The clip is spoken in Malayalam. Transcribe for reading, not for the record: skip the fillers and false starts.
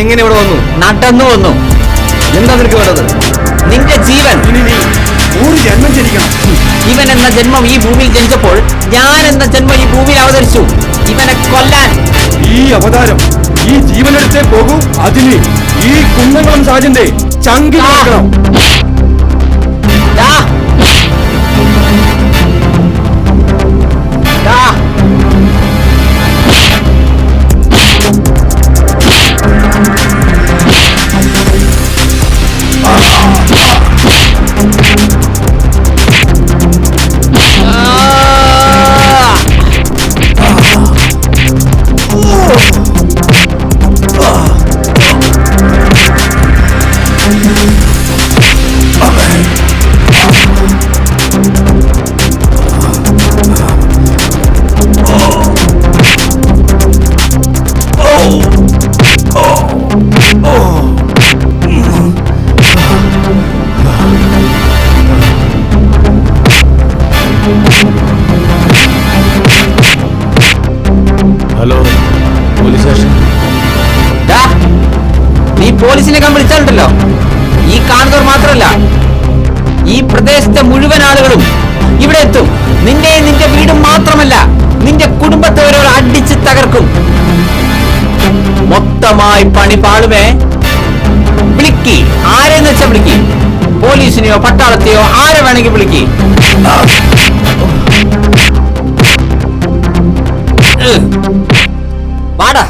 എങ്ങനെ ഇവിടെ വന്നു? നടന്നു വന്നു. എന്താ നിനക്ക് വേണ്ടത്? നിന്റെ ജീവൻ. ഇനി നീ 100 ജന്മം ജനിക്കണം. ഇവൻ എന്ന ജന്മം ഈ ഭൂമിയിൽ ജനിച്ചപ്പോൾ ഞാൻ എന്ന ജന്മം ഈ ഭൂമിയിൽ അവതരിച്ചു ഇവനെ കൊല്ലാൻ. ഈ അവതാരം ഈ ജീവനെടുത്തേ പോകൂ. അതിന് ഈ കുന്നംകുളം സാജന്റെ ചങ്കിൽ കൊടുക്കണം. ദാ. ദാ. Hello, police station. നീ പോലീസിനെ വിളിച്ചാലുണ്ടല്ലോ, ഈ കാണുന്നവർ മാത്രമല്ല ഈ പ്രദേശത്തെ മുഴുവൻ ആളുകളും ഇവിടെ എത്തും. നിന്റെ വീടും മാത്രമല്ല നിന്റെ കുടുംബത്തെ ഒരാൾ അടിച്ച് തകർക്കും. മൊത്തമായി പണി പാളുമേ. വിളിക്ക്, ആരെന്ന് വെച്ചാ വിളിക്ക്. പോലീസിനെയോ പട്ടാളത്തെയോ ആരെ വേണമെങ്കിൽ വിളിക്ക്. വാടാ.